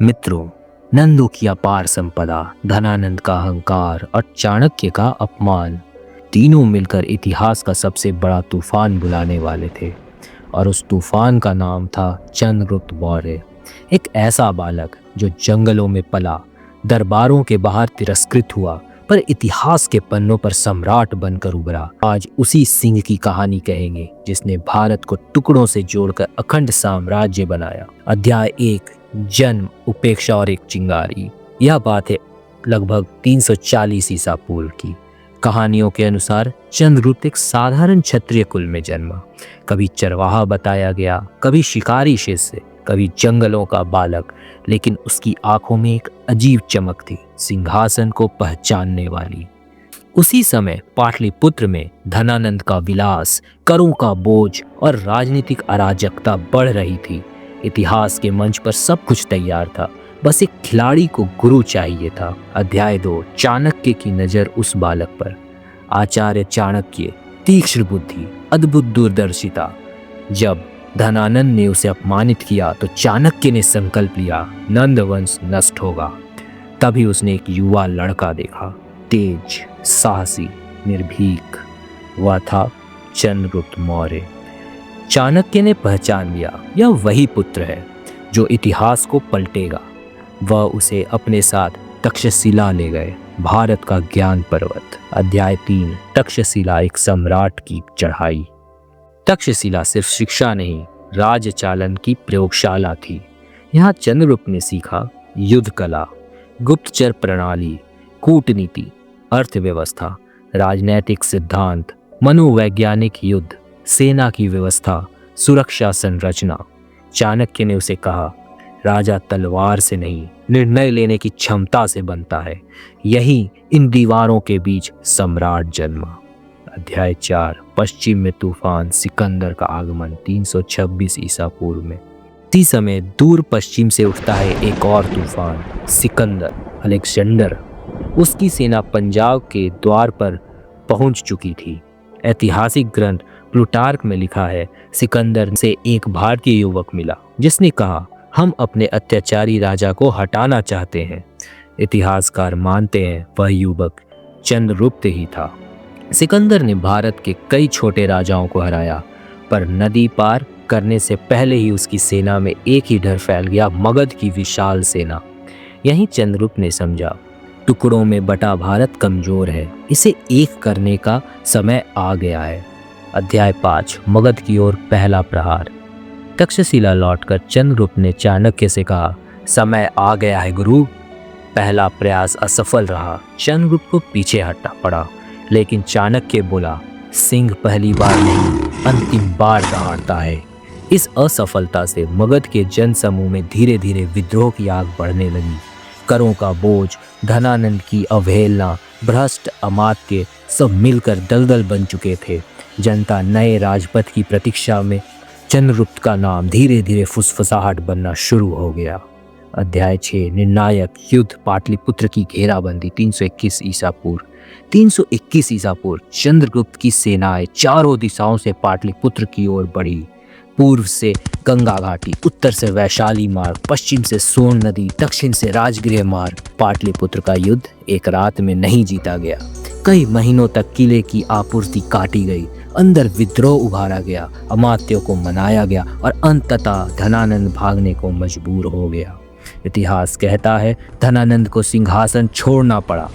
मित्रों, नंदू की अपार संपदा, धनानंद का अहंकार और चाणक्य का अपमान, तीनों मिलकर इतिहास का सबसे बड़ा तूफान बुलाने वाले थे। और उस तूफान का नाम था चंद्रगुप्त मौर्य। एक ऐसा बालक जो जंगलों में पला, दरबारों के बाहर तिरस्कृत हुआ, पर इतिहास के पन्नों पर सम्राट बनकर उभरा। आज उसी सिंह की कहानी कहेंगे जिसने भारत को टुकड़ों से जोड़कर अखंड साम्राज्य बनाया। अध्याय 1, जन्म, उपेक्षा और एक चिंगारी। यह बात है लगभग 340 ईसा पूर्व की। कहानियों के अनुसार चंद्रगुप्त एक साधारण क्षत्रिय कुल में जन्मा। कभी चरवाहा बताया गया, कभी शिकारी शिष्य, कभी जंगलों का बालक, लेकिन उसकी आंखों में एक अजीब चमक थी, सिंहासन को पहचानने वाली। उसी समय पाटलिपुत्र में धनानंद का विलास, करों का बोझ और राजनीतिक अराजकता बढ़ रही थी। इतिहास के मंच पर सब कुछ तैयार था, बस एक खिलाड़ी को गुरु चाहिए था। अध्याय 2, चाणक्य की नजर उस बालक पर। आचार्य चाणक्य, तीक्ष्ण बुद्धि, अद्भुत दूरदर्शिता। जब धनानंद ने उसे अपमानित किया तो चाणक्य ने संकल्प लिया, नंद वंश नष्ट होगा। तभी उसने एक युवा लड़का देखा, तेज, साहसी, निर्भीक। वह था चंद्रगुप्त मौर्य। चाणक्य ने पहचान लिया, यह वही पुत्र है जो इतिहास को पलटेगा। वह उसे अपने साथ तक्षशिला ले गए, भारत का ज्ञान पर्वत। अध्याय 3, तक्षशिला, एक सम्राट की चढ़ाई। तक्षशिला सिर्फ शिक्षा नहीं, राजचालन की प्रयोगशाला थी। यहाँ चंद्रगुप्त ने सीखा युद्ध कला, गुप्तचर प्रणाली, कूटनीति, अर्थव्यवस्था, राजनैतिक सिद्धांत, मनोवैज्ञानिक युद्ध, सेना की व्यवस्था, सुरक्षा संरचना। चाणक्य ने उसे कहा, राजा तलवार से नहीं, निर्णय लेने की क्षमता से बनता है। यही इन दीवारों के बीच सम्राट जन्मा। अध्याय 4, पश्चिम में तूफान, सिकंदर का आगमन 326 ईसा पूर्व में। इसी समय दूर पश्चिम से उठता है एक और तूफान, सिकंदर, अलेक्जेंडर। उसकी सेना पंजाब के द्वार पर पहुंच चुकी थी। ऐतिहासिक ग्रंथ प्लूटार्क में लिखा है, सिकंदर से एक भारतीय युवक मिला जिसने कहा, हम अपने अत्याचारी राजा को हटाना चाहते हैं। इतिहासकार मानते हैं वह युवक चंद्रगुप्त ही था। सिकंदर ने भारत के कई छोटे राजाओं को हराया, पर नदी पार करने से पहले ही उसकी सेना में एक ही डर फैल गया, मगध की विशाल सेना। यहीं चंद्रगुप्त ने समझा, टुकड़ों में बटा भारत कमजोर है, इसे एक करने का समय आ गया है। अध्याय 5, मगध की ओर पहला प्रहार। तक्षशिला लौटकर चंद्रगुप्त ने चाणक्य से कहा, समय आ गया है गुरु। पहला प्रयास असफल रहा, चंद्रगुप्त को पीछे हटना पड़ा। लेकिन चाणक्य बोला, सिंह पहली बार नहीं, अंतिम बार दहाड़ता है। इस असफलता से मगध के जनसमूह में धीरे धीरे विद्रोह की आग बढ़ने लगी। करों का बोझ, धनानंद की अवहेलना, भ्रष्ट अमात्य, सब मिलकर दलदल बन चुके थे। जनता नए राजपथ की प्रतीक्षा में। चंद्रगुप्त का नाम धीरे धीरे फुसफुसाहट बनना शुरू हो गया। अध्याय 6, निर्णायक युद्ध, पाटलिपुत्र की घेराबंदी 321 ईसा पूर्व। 321 ईसा पूर्व चंद्रगुप्त की सेनाएं चारों दिशाओं से पाटलिपुत्र की ओर बढ़ी। पूर्व से गंगा घाटी, उत्तर से वैशाली मार्ग, पश्चिम से सोन नदी, दक्षिण से राजगृह मार्ग। पाटलिपुत्र का युद्ध एक रात में नहीं जीता गया। कई महीनों तक किले की आपूर्ति काटी गई, अंदर विद्रोह उभारा गया, अमात्यों को मनाया गया और अंततः धनानंद भागने को मजबूर हो गया। इतिहास कहता है धनानंद को सिंहासन छोड़ना पड़ा।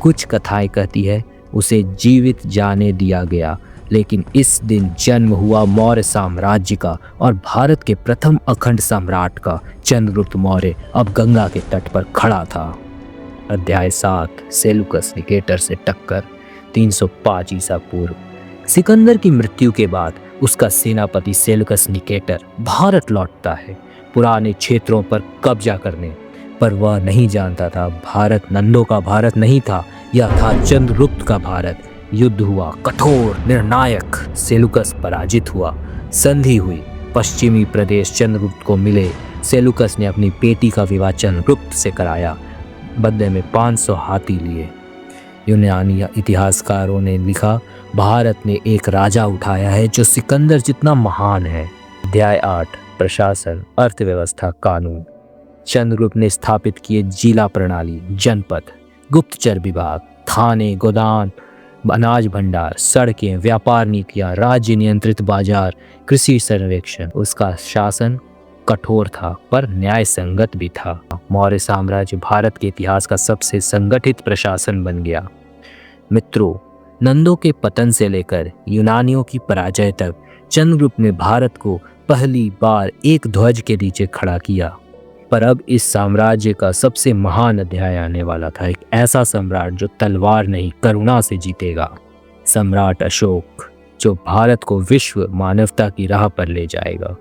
कुछ कथाएं कहती है उसे जीवित जाने दिया गया, लेकिन इस दिन जन्म हुआ मौर्य साम्राज्य का और भारत के प्रथम अखंड सम्राट का। चंद्रगुप्त मौर्य अब गंगा के तट पर खड़ा था। अध्याय 7, सेलुकस निकेटर से टक्कर 305 ईसा पूर्व। सिकंदर की मृत्यु के बाद उसका सेनापति सेलुकस निकेटर भारत लौटता है, पुराने क्षेत्रों पर कब्जा करने। पर वह नहीं जानता था भारत नंदों का भारत नहीं था, यह था चंद्रगुप्त का भारत। युद्ध हुआ, कठोर, निर्णायक। सेलुकस पराजित हुआ, संधि हुई, पश्चिमी प्रदेश चंद्रगुप्त को मिले। सेलुकस ने अपनी बेटी का विवाह चंद्रगुप्त से कराया, बदले में 500 हाथी लिए। यूनानी इतिहासकारों ने लिखा, भारत ने एक राजा उठाया है जो सिकंदर जितना महान है। अध्याय 8, प्रशासन, अर्थव्यवस्था, कानून। चंद्रगुप्त ने स्थापित किए जिला प्रणाली, जनपद, गुप्तचर विभाग, थाने, गोदाम, अनाज भंडार, सड़कें, व्यापार नीतियां, राज्य नियंत्रित बाजार, कृषि सर्वेक्षण। उसका शासन कठोर था पर न्याय संगत भी था। मौर्य साम्राज्य भारत के इतिहास का सबसे संगठित प्रशासन बन गया। मित्रों, नंदों के पतन से लेकर यूनानियों की पराजय तक चंद्रगुप्त ने भारत को पहली बार एक ध्वज के नीचे खड़ा किया। पर अब इस साम्राज्य का सबसे महान अध्याय आने वाला था। एक ऐसा सम्राट जो तलवार नहीं करुणा से जीतेगा। सम्राट अशोक, जो भारत को विश्व मानवता की राह पर ले जाएगा।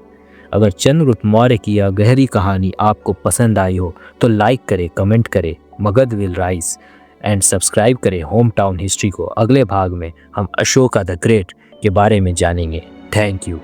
अगर चंद्रगुप्त मौर्य की यह गहरी कहानी आपको पसंद आई हो तो लाइक करें, कमेंट करें, Magadh will rise and subscribe करें होम टाउन हिस्ट्री को। अगले भाग में हम अशोका द ग्रेट के बारे में जानेंगे। Thank you.